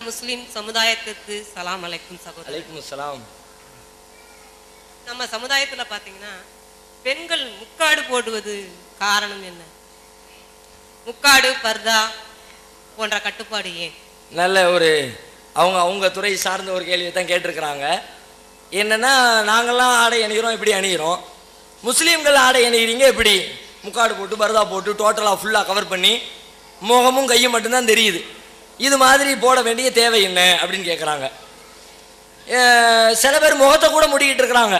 முஸ்லிம் சமுதாயத்திற்கு சலாம் அலைக்கும் சகோதரர். அலைக்கும் சலாம். நம்ம சமுதாயத்துல பாத்தீங்கன்னா பெண்கள் முக்காடு போடுவது காரணம் என்ன? முக்காடு பர்தா போன்ற கட்டுப்பாடு ஏன்? நல்ல ஒரு அவங்க துறை சார்ந்த ஒரு கேள்வியை தான் கேட்டிருக்கிறாங்க. என்னன்னா, நாங்கள்லாம் ஆடை அணிகிறோம், எப்படி அணிகிறோம், முஸ்லீம்கள் ஆடை அணிகிறீங்க எப்படி? முக்காடு போட்டு பர்தா போட்டு டோட்டலாக ஃபுல்லாக கவர் பண்ணி முகமும் கையும் மட்டும்தான் தெரியுது, இது மாதிரி போட வேண்டிய தேவை என்ன அப்படின்னு கேட்குறாங்க. சில பேர் முகத்தை கூட மூடிக்கிட்டு இருக்கிறாங்க.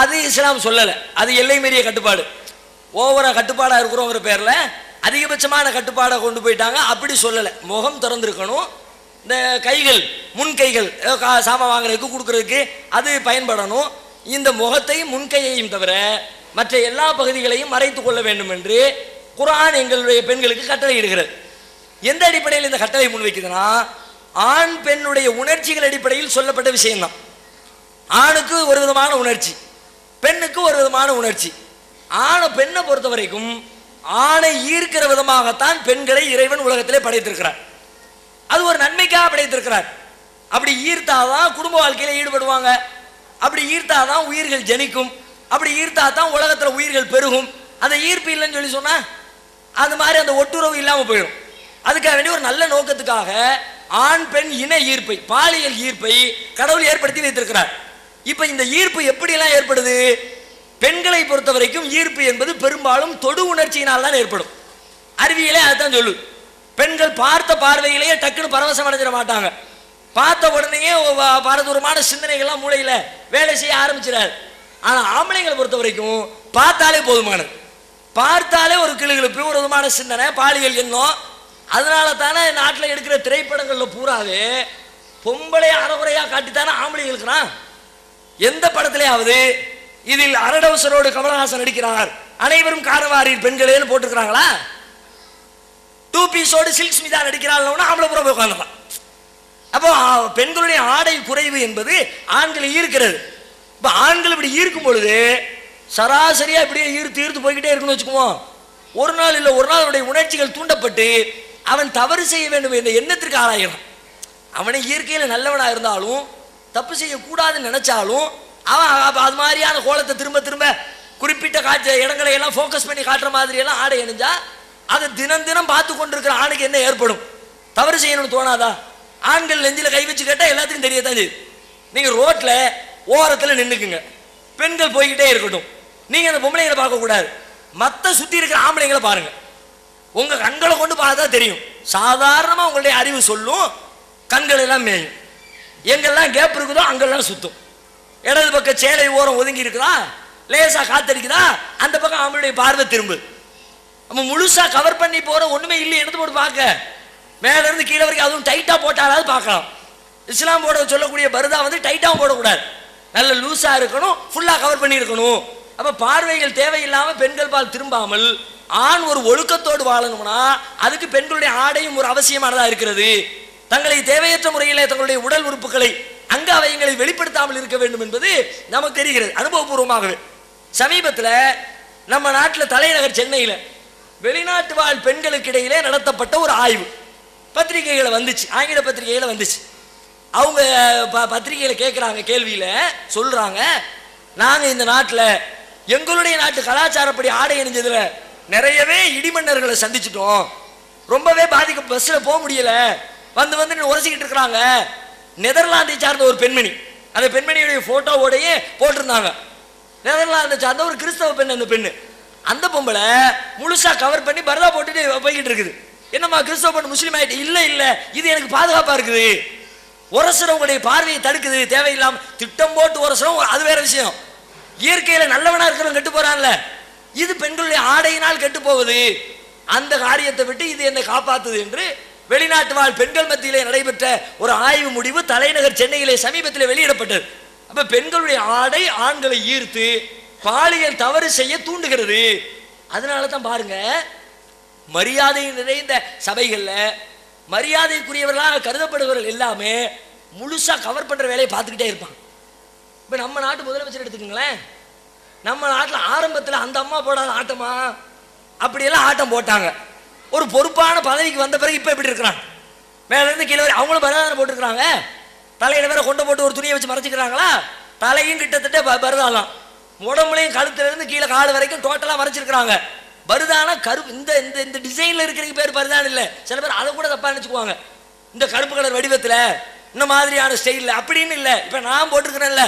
அது இஸ்லாம் சொல்லலை, அது எல்லை மீறிய கட்டுப்பாடு. ஓவரா கட்டுப்பாடாக இருக்கிறோங்கிற பேரில் அதிகபட்சமான கட்டுப்பாடை கொண்டு போயிட்டாங்க. அப்படி சொல்லலை, முகம் திறந்துருக்கணும், இந்த கைகள் முன்கைகள் சாமான் வாங்குறதுக்கு கொடுக்குறதுக்கு அது பயன்படணும். இந்த முகத்தையும் முன்கையையும் தவிர மற்ற எல்லா பகுதிகளையும் மறைத்து கொள்ள வேண்டும் என்று குர்ஆன் எங்களுடைய பெண்களுக்கு கட்டளை இடுகிறது. எந்த அடிப்படையில் இந்த கட்டளை முன்வைக்குதுன்னா, ஆண் பெண்ணுடைய உணர்ச்சிகள் அடிப்படையில் சொல்லப்பட்ட விஷயம்தான். ஆணுக்கு ஒரு விதமான உணர்ச்சி, பெண்ணுக்கு ஒரு விதமான உணர்ச்சி. பெண்ணை பொறுத்த வரைக்கும் ஆணை ஈர்க்கிற விதமாகத்தான் பெண்களை இறைவன் உலகத்திலே படைத்திருக்கிறார். அது ஒரு நன்மைக்காக படைத்திருக்கிறார். அப்படி ஈர்த்தாதான் குடும்ப வாழ்க்கையில ஈடுபடுவாங்க, அப்படி ஈர்த்தாதான் உயிர்கள் ஜனிக்கும், அப்படி ஈர்த்தாதான் உலகத்தில் உயிர்கள் பெருகும். அந்த ஈர்ப்பு இல்லைன்னு சொல்லி சொன்னா அது மாதிரி அந்த ஒட்டுறவு இல்லாமல் போயிடும். அதுக்காக வேண்டிய ஒரு நல்ல நோக்கத்துக்காக ஆண் பெண் இன ஈர்ப்பை, பாலியல் ஈர்ப்பை கடவுள் ஏற்படுத்தி வைத்திருக்கிறார். இப்ப இந்த ஈர்ப்பு எப்படியெல்லாம் ஏற்படுது? பெண்களை பொறுத்த வரைக்கும் ஈர்ப்பு என்பது பெரும்பாலும் தொடு உணர்ச்சியினால் தான் ஏற்படும். அறிவியலே அதுதான் சொல்லு. பெண்கள் பார்த்த பார்வையிலேயே டக்குன்னு பரவசம் அடைஞ்சிட மாட்டாங்க. பார்த்த உடனேயே பாரதூரமான சிந்தனைகள்லாம் மூளையில வேலை செய்ய ஆரம்பிச்சிடாது. ஆனா ஆம்பளைங்களை பொறுத்த வரைக்கும் பார்த்தாலே போதுமானது. பார்த்தாலே ஒரு கிளுகிழப்பு, ஒரு விதமான சிந்தனை, பாலியல் எண்ணம். அதனால தானே நாட்டில் எடுக்கிற திரைப்படங்கள்ல பூராவே பொம்பளை அறகுறையா காட்டித்தானே ஆம்பளை இருக்கிறான். எந்த படத்திலேயாவது இதில் அரடவசரோடு கமலஹாசன் நடிக்கிறார், அனைவரும் காரவாரீர் பெண்களேன்னு போட்டுக்கிறாங்களா? 2 பீஸோடு சில்க் ஸ்மிதா நடிக்கிறாள், ஆம்பளை புற போய் உட்காந்துக்கலாம். அப்போ பெண்களுடைய ஆடை குறைவு என்பது ஆண்களை ஈர்க்கிறது. இப்போ ஆண்கள் இப்படி ஈர்க்கும் பொழுது சராசரியா இப்படியே ஈர்த்து போய்கிட்டே இருக்குன்னு வச்சுக்குவோம். ஒரு நாள் இல்லை ஒரு நாள் அவனுடைய உணர்ச்சிகள் தூண்டப்பட்டு அவன் தவறு செய்ய வேண்டும் என்ற எண்ணத்திற்கு ஆளாகிறான். அவனை இயற்கையில் நல்லவனாக இருந்தாலும் தப்பு செய்யக்கூடாதுன்னு நினைச்சாலும் அவன் அது மாதிரியான கோலத்தை திரும்ப திரும்ப குறிப்பிட்ட காட்சி இடங்களை எல்லாம் ஃபோக்கஸ் பண்ணி காட்டுற மாதிரி எல்லாம் ஆடை அணிஞ்சா அதை தினம் தினம் பார்த்து கொண்டிருக்கிற ஆணுக்கு என்ன ஏற்படும்? தவறு செய்யணும்னு தோணாதா? ஆண்கள் நெஞ்சில கை வச்சு கேட்டால் எல்லாத்துக்கும் தெரியத்தான் செய்யுது. நீங்க ரோட்ல ஓரத்தில் நின்றுக்குங்க, பெண்கள் போய்கிட்டே இருக்கட்டும், நீங்க அந்த பொம்பளைங்களை பார்க்க கூடாது, மற்ற சுத்தி இருக்கிற ஆம்பளைங்களை பாருங்க. உங்க கண்களை கொண்டு பார்த்தா தெரியும். சாதாரணமா உங்களுடைய அறிவு சொல்லும், கண்கள் எல்லாம் மேயும். எங்கெல்லாம் கேப் இருக்குதோ அங்கெல்லாம் சுத்தும். இடது பக்கம் சேலை ஓரம் ஒதுங்கி இருக்குதா, லேசா காத்தடிக்குதா, அந்த பக்கம் அவங்களுடைய பார்வை திரும்பு. நம்ம முழுசா கவர் பண்ணி போற ஒண்ணுமே இல்லை, எடுத்து போட்டு பார்க்க, மேல இருந்து கீழே வரைக்கும் அதுவும் டைட்டா போட்டாலாவது பார்க்கலாம். இஸ்லாம் போட சொல்லக்கூடிய பர்தா வந்து டைட்டாவும் போடக்கூடாது, நல்ல லூசா இருக்கணும், ஃபுல்லா கவர் பண்ணி இருக்கணும். அப்ப பார்வைகள் தேவையில்லாம பெண்கள் பால் திரும்பாமல் ஆண் ஒரு ஒழுக்கத்தோடு வாழணும்னா அதுக்கு பெண்களுடைய ஆடையும் ஒரு அவசியமானதா இருக்கிறது. தங்களை தேவையற்ற முறையிலே தங்களுடைய உடல் உறுப்புகளை அங்க அவயங்களை வெளிப்படுத்தாமல் இருக்க வேண்டும் என்பது நமக்கு தெரிகிறது அனுபவபூர்வமாகவே. சமீபத்தில் நம்ம நாட்டில் தலைநகர் சென்னையில் வெளிநாட்டு வாழ் பெண்களுக்கு இடையிலே நடத்தப்பட்ட ஒரு ஆய்வு பத்திரிகைகளை வந்துச்சு, ஆங்கில பத்திரிகைகளை வந்துச்சு. அவங்க பத்திரிகையில கேட்குறாங்க, கேள்வியில சொல்றாங்க, நாங்க இந்த நாட்டில் எங்களுடைய நாட்டு கலாச்சாரப்படி ஆடை அணிஞ்சதுல நிறையவே இடிமன்னர்களை சந்திச்சிட்டோம், ரொம்பவே பாதிக்க, பஸ்ல போக முடியல, வந்து உரசிக்கிட்டு இருக்கிறாங்க. நெதர்லாந்தை சார்ந்த ஒரு பெண்மணி, அந்த பெண்மணியுடைய போட்டோவோடையே போட்டிருந்தாங்க. நெதர்லாந்தை சார்ந்த ஒரு கிறிஸ்தவ பெண். அந்த பெண்ணு, அந்த பொம்பளை முழுசா கவர் பண்ணி பர்தா போட்டுட்டு போய்கிட்டு இருக்குது. என்னம்மா கிறிஸ்தவ பெண் முஸ்லீம் ஆயிட்டு? இல்ல இல்ல, இது எனக்கு பாதுகாப்பா இருக்குது, உரசுறவங்களுடைய பார்வையை தடுக்குது, தேவையில்லாம திட்டம் போட்டு உரசுறோம், அது வேற விஷயம். இயற்கையில நல்லவனா இருக்கிறவங்க கெட்டு போறான்ல, இது பெண்களுடைய ஆடையினால் கெட்டு போவது. அந்த காரியத்தை விட்டு இது என்னை காப்பாத்துது என்று வெளிநாட்டு வாழ் பெண்கள் மத்தியிலே நடைபெற்ற ஒரு ஆய்வு முடிவு தலைநகர் சென்னையிலே சமீபத்தில் வெளியிடப்பட்டது. அப்ப பெண்களுடைய ஆடை ஆண்களை ஈர்த்து பாலியல் தவறு செய்ய தூண்டுகிறது. அதனால தான் பாருங்க, மரியாதை நிறைந்த சபைகள்ல மரியாதைக்குரியவர்களாக கருதப்படுபவர்கள் எல்லாமே முழுசா கவர் பண்ற வேலையை பார்த்துக்கிட்டே இருப்பாங்க. இப்ப நம்ம நாட்டு முதலமைச்சர் எடுத்துக்கங்களேன், நம்ம நாட்டில் ஆரம்பத்தில் அந்த அம்மா போடாத ஆட்டமா அப்படியெல்லாம் ஆட்டம் போட்டாங்க. ஒரு பொறுப்பான பதவிக்கு வந்த பிறகு இப்ப எப்படி இருக்கிறான்? மேல இருந்து கீழே வரை அவங்களும் பரதான போட்டுருக்காங்க. தலையில வேற கொண்டை போட்டு ஒரு துணியை வச்சு மறைச்சிக்கிறாங்களா, தலையும் கிட்டத்தட்ட பரதாலாம், உடம்புலையும் கழுத்துல இருந்து கீழே கால் வரைக்கும் டோட்டலா மறைச்சிருக்கிறாங்க. பருதான கருப்பு இந்த இந்த இந்த டிசைன்ல இருக்கிற பேர் பருதான் இல்ல, சில பேர் அதை கூட தப்பா நினைச்சுக்குவாங்க. இந்த கருப்பு கலர் வடிவத்துல இந்த மாதிரியான ஸ்டைல் அப்படின்னு இல்ல. இப்ப நான் போட்டிருக்கிறேன்ல,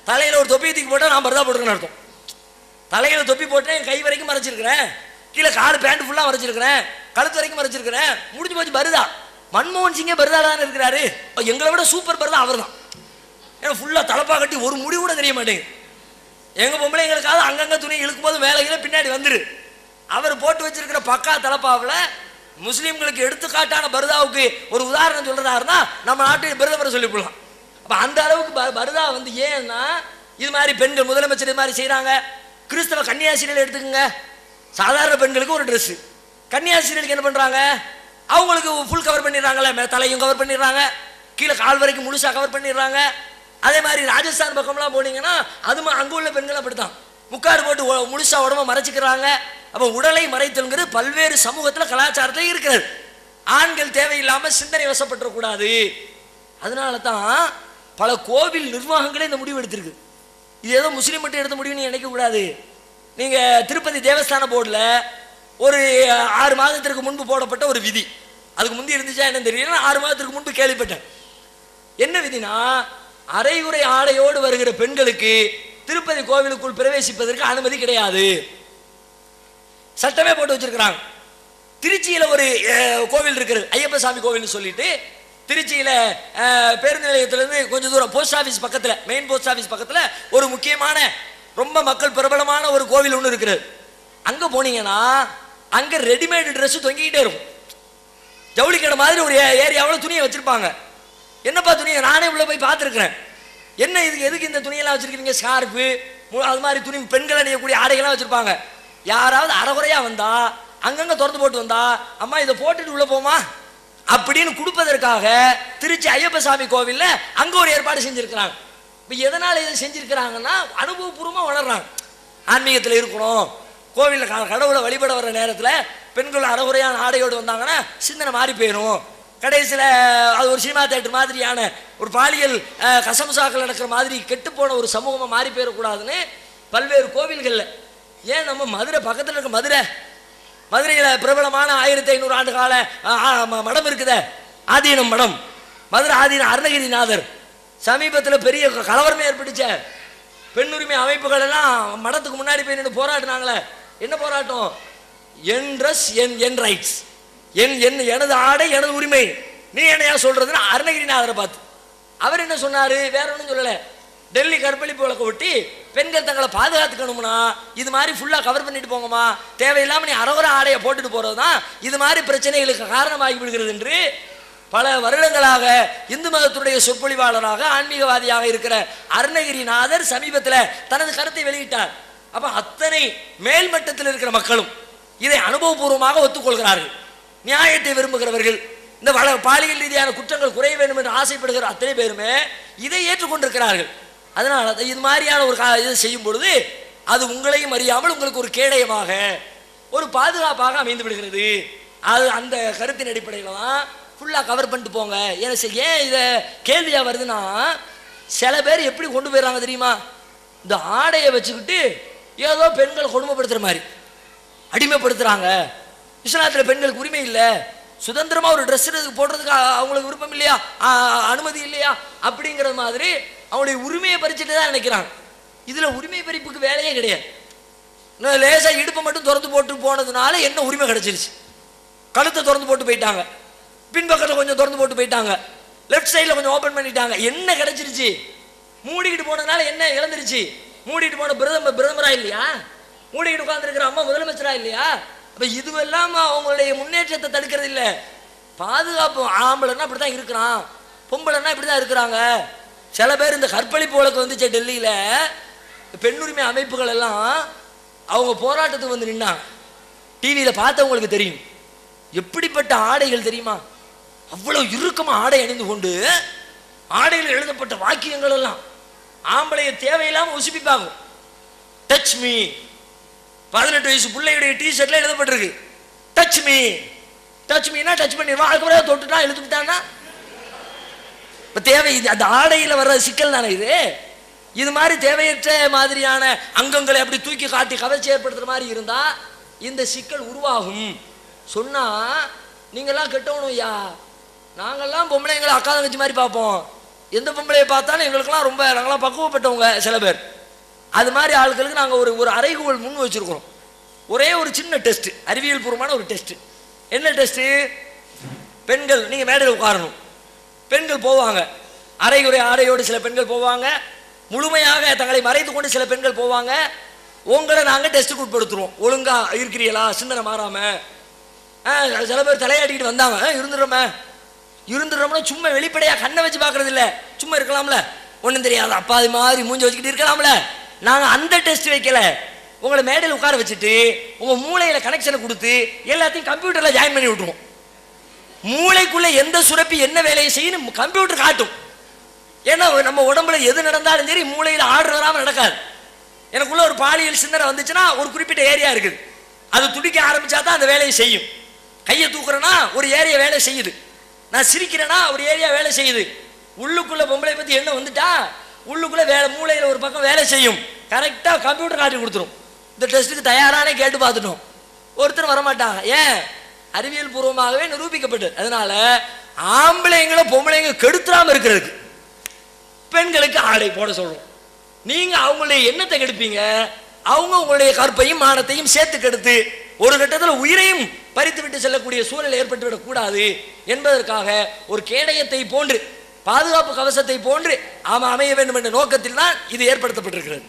தலையில ஒரு தொப்பி தூக்கி போட்டா நான் பருதா போட்டிருக்கேன்னு அர்த்தம். தலையில தொப்பி போட்டேன், கை வரைக்கும் மறைச்சிருக்கிறேன், கீழே கால் பேண்ட் ஃபுல்லா மறைச்சிருக்கிறேன், கழுத்து வரைக்கும் மறைச்சிருக்கிறேன், முடிஞ்சு போச்சு பருதா. மன்மோகன் சிங்கே பருதால தானே இருக்கிறாரு, எங்களை விட சூப்பர் பருதா அவர் தான். ஏன்னா ஃபுல்லா தலப்பா கட்டி ஒரு முடி கூட தெரிய மாட்டேங்குது. எங்க பொம்பளைங்களுக்காக அங்கங்க துணி இழுக்கும் போது வேலைகளை பின்னாடி வந்துரு. அவர் போட்டு வச்சிருக்கிற பக்கா தலப்பாவில் முஸ்லீம்களுக்கு எடுத்துக்காட்டான பருதாவுக்கு ஒரு உதாரணம் சொல்றதாருன்னா நம்ம நாட்டு பிரதமரை சொல்லிவிடலாம். அப்ப அந்த அளவுக்கு பருதா வந்து ஏன்னா இது மாதிரி பெண்கள் முதலமைச்சர் இது மாதிரி செய்யறாங்க. கிறிஸ்தவ கன்னியாசிரியர்கள் எடுத்துக்கோங்க, சாதாரண பெண்களுக்கு ஒரு ட்ரெஸ், கன்னியாசிரியர்களுக்கு என்ன பண்றாங்க, அவங்களுக்கு ஃபுல் கவர் பண்ணிடுறாங்கல்ல, தலையும் கவர் பண்ணிடுறாங்க, கீழே கால் வரைக்கும் முழுசா கவர் பண்ணிடுறாங்க. அதே மாதிரி ராஜஸ்தான் பக்கம்லாம் போனீங்கன்னா அது அங்க உள்ள பெண்கள் அப்படித்தான் முக்காடு போட்டு முழுசா உடம்ப மறைச்சிக்கிறாங்க. அப்ப உடலை மறைத்தல்ங்கிறது பல்வேறு சமூகத்தில் கலாச்சாரத்தில் இருக்கிறது. ஆண்கள் தேவையில்லாம சிந்தனை வசப்பட்டுறக்கூடாது. அதனால தான் பல கோவில் நிர்வாகங்களே இந்த முடிவு எடுத்திருக்கு. இது ஏதோ முஸ்லீம் மட்டும் எடுத்த முடிவு நீங்க நினைக்க கூடாது. நீங்க திருப்பதி தேவஸ்தான போர்டில் ஒரு 6 மாதத்திற்கு முன்பு போடப்பட்ட ஒரு விதி, அதுக்கு முந்தி இருந்துச்சா என்னன்னு தெரியல, 6 மாதத்திற்கு முன்பு கேள்விப்பட்டேன். என்ன விதினா, அரைகுறை ஆடையோடு வருகிற பெண்களுக்கு திருப்பதி கோவிலுக்குள் பிரவேசிப்பதற்கு அனுமதி கிடையாது. சட்டமே போட்டு வச்சிருக்கிறாங்க. திருச்சியில ஒரு கோவில் இருக்கிறது, ஐயப்ப சாமி கோவில் சொல்லிட்டு, திருச்சியில பேருந்து நிலையத்திலிருந்து கொஞ்சம் தூரம் போஸ்ட் ஆபீஸ் பக்கத்துல, மெயின் போஸ்ட் ஆபீஸ் பக்கத்துல ஒரு முக்கியமான ரொம்ப மக்கள் பிரபலமான ஒரு கோவில் ஒன்று இருக்கிறது. அங்க போனீங்கன்னா அங்க ரெடிமேட் ட்ரெஸ் தொங்கிக்கிட்டே இருக்கும். ஜவுளி கடை மாதிரி ஒரு ஏரியாவில் துணியை வச்சிருப்பாங்க. என்னப்பா துணியை, நானே உள்ள போய் பார்த்துருக்கிறேன். என்ன இதுக்கு எதுக்கு இந்த துணியெல்லாம் வச்சிருக்கீங்க, ஸ்கார்ஃபு அது மாதிரி துணி பெண்கள் அணியக்கூடிய ஆடைகள்லாம் வச்சிருப்பாங்க. யாராவது அறகுறையா வந்தா அங்கங்க திறந்து போட்டு வந்தா, அம்மா இதை போட்டுட்டு உள்ள போமா அப்படின்னு கொடுப்பதற்காக திருச்சி ஐயப்ப சாமி கோவில்ல அங்க ஒரு ஏற்பாடு செஞ்சிருக்கிறாங்க. இப்ப எதனால இதை செஞ்சிருக்கிறாங்கன்னா அனுபவபூர்வமா வளர்றாங்க. ஆன்மீகத்தில் இருக்கணும், கோவிலில் கடவுளை வழிபட வர்ற நேரத்தில் பெண்கள் அறகுறையான ஆடையோடு வந்தாங்கன்னா சிந்தனை மாறி போயிடும். கடைசியில் அது ஒரு சினிமா தேட்டர் மாதிரியான ஒரு பாலியல் கசமுசாக்கள் நடக்கிற மாதிரி கெட்டு போன ஒரு சமூகமாக மாறி போயிடக்கூடாதுன்னு பல்வேறு கோவில்களில், ஏன் நம்ம மதுரை பக்கத்தில் இருக்க மதுரையில் பிரபலமான 1500 ஆண்டு கால மடம் இருக்குதே, ஆதீனம் மடம், மதுரை ஆதீனம் அருணகிரிநாதர். சமீபத்தில் பெரிய கலவரமே ஏற்பட்டுச்ச, பெண்ணுரிமை அமைப்புகள் எல்லாம் மடத்துக்கு முன்னாடி போய் நின்று போராடினாங்களே. என்ன போராட்டம், என் ட்ரெஸ் என் ரைட்ஸ், எனது ஆடை எனது உரிமை, நீ என்னையா சொல்றதுன்னு அருணகிரிநாதரை பார்த்து அவர் என்ன சொன்னாரு, வேற ஒன்றும் சொல்லல, டெல்லி கற்பழிப்பு வழக்க ஒட்டி பெண்கள் தங்களை பாதுகாத்துக்கணும்னா இது மாதிரி ஃபுல்லா கவர் பண்ணிட்டு போங்கம்மா, தேவையில்லாம நீ அறகுற ஆடையை போட்டுட்டு போறதுதான் இது மாதிரி பிரச்சனைகளுக்கு காரணமாகி விடுகிறது என்று பல வருடங்களாக இந்து மதத்துடைய சொற்பொழிவாளராக ஆன்மீகவாதியாக இருக்கிற அருணகிரிநாதர் சமீபத்தில் தனது கருத்தை வெளியிட்டார். அப்ப அத்தனை மேல்மட்டத்தில் இருக்கிற மக்களும் இதை அனுபவபூர்வமாக ஒத்துக்கொள்கிறார்கள். நியாயத்தை விரும்புகிறவர்கள், இந்த பாலியல் ரீதியான குற்றங்கள் குறைய வேண்டும் என்று ஆசைப்படுகிற அத்தனை பேருமே இதை ஏற்றுக்கொண்டிருக்கிறார்கள். அதனால இது மாதிரியான ஒரு இதை செய்யும் பொழுது அது உங்களையும் அறியாமல் உங்களுக்கு ஒரு கேடயமாக ஒரு பாதுகாப்பாக அமைந்து விடுகிறது. அது அந்த கருத்தின் அடிப்படையில் தான் ஃபுல்லாக கவர் பண்ணிட்டு போங்க. ஏன் இதை கேள்வியா வருதுன்னா, சில பேர் எப்படி கொண்டு போயிடறாங்க தெரியுமா, இந்த ஆடையை வச்சுக்கிட்டு ஏதோ பெண்கள் கொடுமைப்படுத்துற மாதிரி அடிமைப்படுத்துறாங்க. இஸ்லாத்தில் பெண்களுக்கு உரிமை இல்லை, சுதந்திரமா ஒரு ட்ரெஸ் போடுறதுக்கு அவங்களுக்கு விருப்பம் இல்லையா, அனுமதி இல்லையா அப்படிங்கிற மாதிரி அவங்களுடைய உரிமையை பறிச்சுட்டு தான் நினைக்கிறாங்க. இதுல உரிமை பறிப்புக்கு வேலையே கிடையாது. லேசா இடுப்பை மட்டும் திறந்து போட்டு போனதுனால என்ன உரிமை கிடைச்சிருச்சு, கழுத்தை திறந்து போட்டு போயிட்டாங்க, பின்பக்கத்தில் கொஞ்சம் திறந்து போட்டு போயிட்டாங்க, லெஃப்ட் சைடில் கொஞ்சம் ஓப்பன் பண்ணிட்டாங்க, என்ன கிடைச்சிருச்சு, மூடிக்கிட்டு போனதுனால என்ன இழந்துருச்சு, மூடிட்டு போன பிரதமரா இல்லையா, மூடிக்கிட்டு உட்கார்ந்துருக்கிற அம்மா முதலமைச்சரா இல்லையா. அப்ப இதுவெல்லாம் அவங்களுடைய முன்னேற்றத்தை தடுக்கிறது இல்லை. பாதுகாப்பு, ஆம்பளைன்னா இப்படிதான் இருக்கிறான், பொம்பளைன்னா இப்படிதான் இருக்கிறாங்க. சில பேர் இந்த கற்பழிப்பு வழக்கு வந்துச்சு டெல்லியில, பெண்ணுரிமை அமைப்புகள் எல்லாம் அவங்க போராட்டத்துக்கு வந்து நின்னாங்க. டிவியில பார்த்தவங்களுக்கு தெரியும் எப்படிப்பட்ட ஆடைகள் தெரியுமா, அவ்வளவு இறுக்கமா ஆடை அணிந்து கொண்டு ஆடையில் எழுதப்பட்ட வாக்கியங்கள் எல்லாம் ஆம்பளைய தேவையில்லாம உசுப்பிப்பாங்க. டச் மீ, 18 வயசு பிள்ளையுடைய டிஷர்ட்ல எழுதப்பட்டிருக்கு touch me. Touch Meena touch பண்ணிடுவான், அதுக்கப்புறம் தொட்டுட்டான் இழுத்துக்கிட்டான்னா இப்போ தேவை இது அந்த ஆடையில் வர்ற சிக்கல் தானே இது. இது மாதிரி தேவையற்ற மாதிரியான அங்கங்களை அப்படி தூக்கி காட்டி கவர்ச்சி ஏற்படுத்துற மாதிரி இருந்தா இந்த சிக்கல் உருவாகும். சொன்னா நீங்கெல்லாம் கெட்டவனும் ஐயா, நாங்கெல்லாம் பொம்பளைங்களை அக்கா தங்கச்சி மாதிரி பார்ப்போம். எந்த பொம்பளையை பார்த்தாலும் எங்களுக்கெல்லாம் ரொம்ப நாங்களாம் பக்குவப்பட்டவங்க சில பேர். அது மாதிரி ஆட்களுக்கு நாங்கள் ஒரு அறைகூவல் முன் வச்சிருக்கிறோம். ஒரே ஒரு சின்ன டெஸ்ட், அறிவியல் பூர்வமான ஒரு டெஸ்ட். என்ன டெஸ்ட்? பெண்கள் நீங்கள் மேடையில் உட்காரணும், பெண்கள் போவாங்க அரைகுறை ஆடையோடு, சில பெண்கள் போவாங்க முழுமையாக தங்களை மறைத்து கொண்டு, சில பெண்கள் போவாங்க. உங்களை நாங்கள் டெஸ்ட்டுக்கு உட்படுத்துருவோம். ஒழுங்கா இருக்கிறீங்களா, சிந்தனை மாறாம. சில பேர் தலையாட்டிக்கிட்டு வந்தாங்க, இருந்துடுறோம்னா சும்மா வெளிப்படையாக கண்ணை வச்சு பார்க்கறது இல்லை, சும்மா இருக்கலாம்ல, ஒன்றும் தெரியாது அப்பா அது மாதிரி மூஞ்சி வச்சுக்கிட்டு இருக்கலாம்ல. நாங்கள் அந்த டெஸ்ட் வைக்கல, உங்களை மேடையில் உட்கார வச்சுட்டு உங்கள் மூளையில் கனெக்ஷனை கொடுத்து எல்லாத்தையும் கம்ப்யூட்டரில் ஜாயின் பண்ணி விட்டுருவோம். மூளைக்குள்ளே எந்த சுரப்பி என்ன வேலையை செய்யணும் கம்ப்யூட்டர் காட்டும். ஏன்னா நம்ம உடம்புல எது நடந்தாலும் சரி மூளையில் ஆர்டர் வராமல் நடக்காது. எனக்குள்ள ஒரு பாலியல் சிந்தனை வந்துச்சுன்னா ஒரு குறிப்பிட்ட ஏரியா இருக்குது, அது துடிக்க ஆரம்பிச்சா தான் அந்த வேலையை செய்யும். கையை தூக்குறேன்னா ஒரு ஏரியா வேலை செய்யுது, நான் சிரிக்கிறேன்னா ஒரு ஏரியா வேலை செய்யுது. உள்ளுக்குள்ள பொம்பளை பற்றி என்ன வந்துட்டா உள்ளுக்குள்ள வேலை மூளையில் ஒரு பக்கம் வேலை செய்யும். கரெக்டாக கம்ப்யூட்டர் காட்டி கொடுத்துரும். இந்த டெஸ்ட்டுக்கு தயாரானே கேட்டு பார்த்துட்டோம், ஒருத்தர் வரமாட்டாங்க. ஏன்? அறிவியல் பூர்வமாகவே நிரூபிக்கப்பட்டது. அதனால ஆம்பளைங்களை பொம்பளைங்க கெடுத்துறாம இருக்கிறதுக்கு பெண்களுக்கு ஆடை போட சொல்றோம். நீங்க அவங்களுடைய எண்ணத்தை கெடுப்பீங்க, அவங்க உங்களுடைய கற்பையும் மானத்தையும் சேர்த்து கெடுத்து ஒரு கட்டத்தில் உயிரையும் பறித்து விட்டு செல்லக்கூடிய சூழல் ஏற்பட்டுவிடக் கூடாது என்பதற்காக ஒரு கேடயத்தை போன்று, பாதுகாப்பு கவசத்தை போன்று அமைய வேண்டும் என்ற நோக்கத்தில் தான் இது ஏற்படுத்தப்பட்டிருக்கிறது.